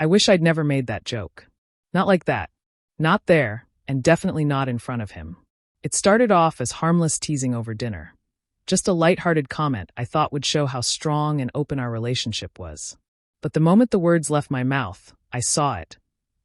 I wish I'd never made that joke. Not like that. Not there, and definitely not in front of him. It started off as harmless teasing over dinner. Just a lighthearted comment I thought would show how strong and open our relationship was. But the moment the words left my mouth, I saw it.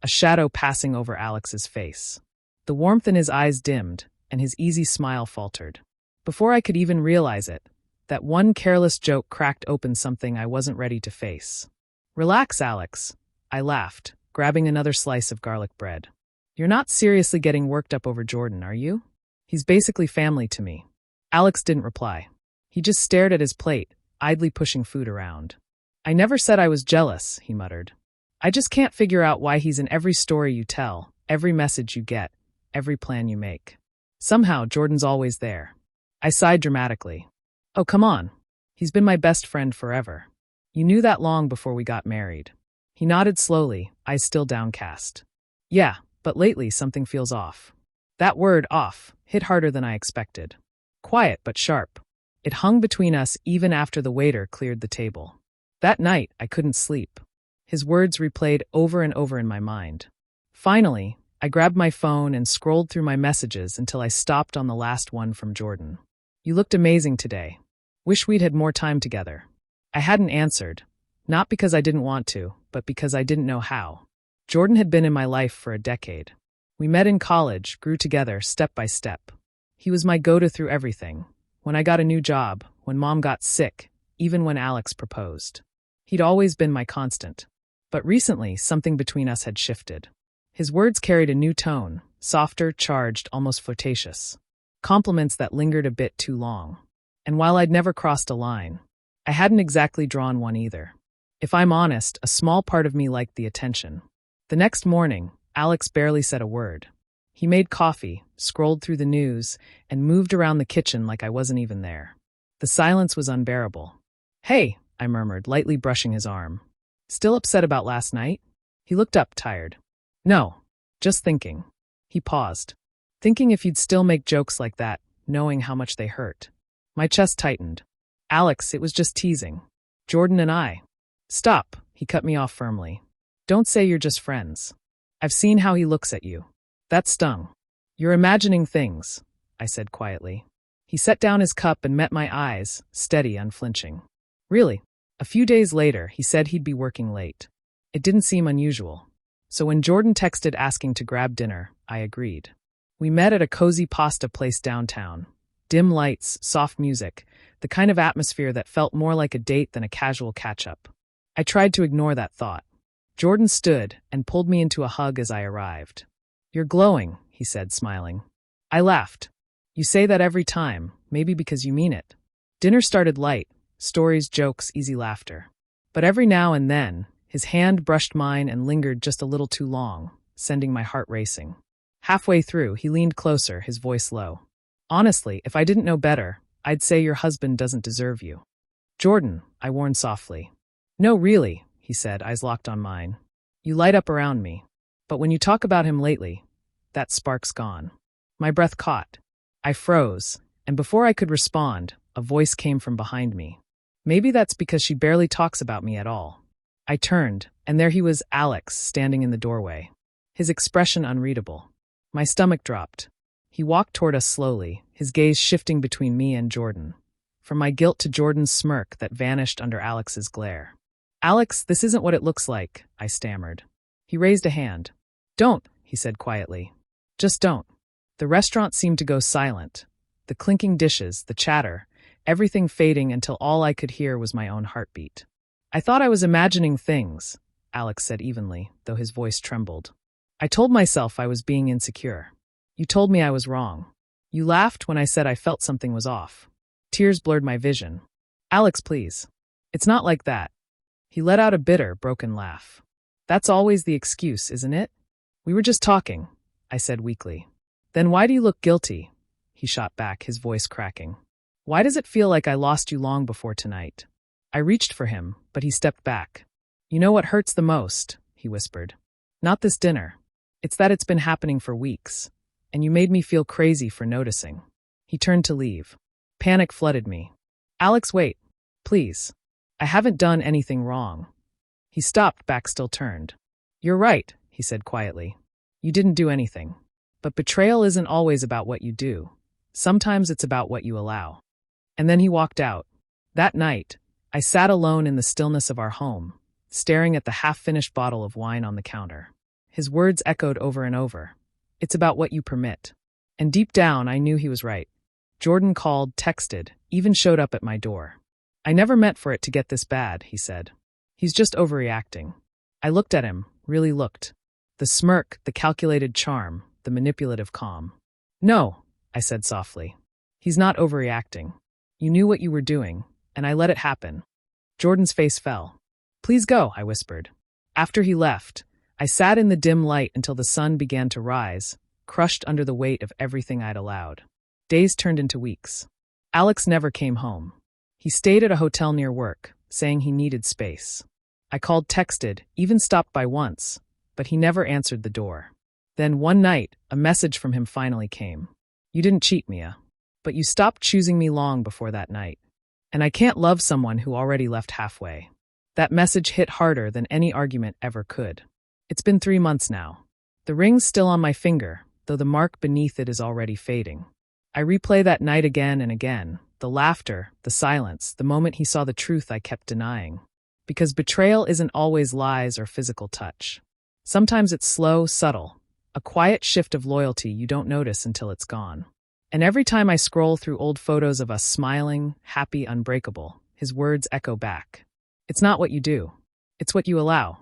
A shadow passing over Alex's face. The warmth in his eyes dimmed, and his easy smile faltered. Before I could even realize it, that one careless joke cracked open something I wasn't ready to face. "Relax, Alex," I laughed, grabbing another slice of garlic bread. "You're not seriously getting worked up over Jordan, are you? He's basically family to me." Alex didn't reply. He just stared at his plate, idly pushing food around. "I never said I was jealous," he muttered. "I just can't figure out why he's in every story you tell, every message you get, every plan you make. Somehow, Jordan's always there." I sighed dramatically. "Oh, come on. He's been my best friend forever. You knew that long before we got married." He nodded slowly, eyes still downcast. "Yeah, but lately something feels off." That word, off, hit harder than I expected. Quiet but sharp. It hung between us even after the waiter cleared the table. That night, I couldn't sleep. His words replayed over and over in my mind. Finally, I grabbed my phone and scrolled through my messages until I stopped on the last one from Jordan. "You looked amazing today. Wish we'd had more time together." I hadn't answered, not because I didn't want to, but because I didn't know how. Jordan had been in my life for a decade. We met in college, grew together step by step. He was my go-to through everything. When I got a new job, when Mom got sick, even when Alex proposed. He'd always been my constant. But recently, something between us had shifted. His words carried a new tone, softer, charged, almost flirtatious. Compliments that lingered a bit too long. And while I'd never crossed a line, I hadn't exactly drawn one either. If I'm honest, a small part of me liked the attention. The next morning, Alex barely said a word. He made coffee, scrolled through the news, and moved around the kitchen like I wasn't even there. The silence was unbearable. "Hey," I murmured, lightly brushing his arm. "Still upset about last night?" He looked up, tired. "No, just thinking." He paused. "Thinking if you'd still make jokes like that, knowing how much they hurt." My chest tightened. "Alex, it was just teasing. Jordan and I." "Stop," he cut me off firmly. "Don't say you're just friends. I've seen how he looks at you." That stung. "You're imagining things," I said quietly. He set down his cup and met my eyes, steady, unflinching. "Really?" A few days later, he said he'd be working late. It didn't seem unusual. So when Jordan texted asking to grab dinner, I agreed. We met at a cozy pasta place downtown. Dim lights, soft music, the kind of atmosphere that felt more like a date than a casual catch-up. I tried to ignore that thought. Jordan stood and pulled me into a hug as I arrived. "You're glowing," he said, smiling. I laughed. "You say that every time, maybe because you mean it." Dinner started light, stories, jokes, easy laughter. But every now and then, his hand brushed mine and lingered just a little too long, sending my heart racing. Halfway through, he leaned closer, his voice low. "Honestly, if I didn't know better, I'd say your husband doesn't deserve you." "Jordan," I warned softly. "No, really," he said, eyes locked on mine. "You light up around me. But when you talk about him lately, that spark's gone." My breath caught. I froze, and before I could respond, a voice came from behind me. Maybe that's because she barely talks about me at all. I turned, and there he was, Alex, standing in the doorway. His expression unreadable. My stomach dropped. He walked toward us slowly, his gaze shifting between me and Jordan. From my guilt to Jordan's smirk that vanished under Alex's glare. "Alex, this isn't what it looks like," I stammered. He raised a hand. "Don't," he said quietly. "Just don't." The restaurant seemed to go silent. The clinking dishes, the chatter, everything fading until all I could hear was my own heartbeat. "I thought I was imagining things," Alex said evenly, though his voice trembled. "I told myself I was being insecure. You told me I was wrong. You laughed when I said I felt something was off." Tears blurred my vision. "Alex, please. It's not like that." He let out a bitter, broken laugh. "That's always the excuse, isn't it? We were just talking," I said weakly. "Then why do you look guilty?" He shot back, his voice cracking. "Why does it feel like I lost you long before tonight?" I reached for him, but he stepped back. "You know what hurts the most," he whispered. "Not this dinner. It's that it's been happening for weeks. And you made me feel crazy for noticing." He turned to leave. Panic flooded me. "Alex, wait. Please. I haven't done anything wrong." He stopped, back still turned. You're right, he said quietly. You didn't do anything. But betrayal isn't always about what you do. Sometimes it's about what you allow. And then he walked out. That night, I sat alone in the stillness of our home, staring at the half-finished bottle of wine on the counter. His words echoed over and over. It's about what you permit. And deep down, I knew he was right. Jordan called, texted, even showed up at my door. I never meant for it to get this bad, he said. He's just overreacting. I looked at him, really looked. The smirk, the calculated charm, the manipulative calm. No, I said softly. He's not overreacting. You knew what you were doing, and I let it happen. Jordan's face fell. Please go, I whispered. After he left, I sat in the dim light until the sun began to rise, crushed under the weight of everything I'd allowed. Days turned into weeks. Alex never came home. He stayed at a hotel near work, saying he needed space. I called, texted, even stopped by once, but he never answered the door. Then one night, a message from him finally came. You didn't cheat, Mia, but you stopped choosing me long before that night. And I can't love someone who already left halfway. That message hit harder than any argument ever could. It's been 3 months now. The ring's still on my finger, though the mark beneath it is already fading. I replay that night again and again, the laughter, the silence, the moment he saw the truth I kept denying. Because betrayal isn't always lies or physical touch. Sometimes it's slow, subtle, a quiet shift of loyalty you don't notice until it's gone. And every time I scroll through old photos of us smiling, happy, unbreakable, his words echo back. It's not what you do. It's what you allow.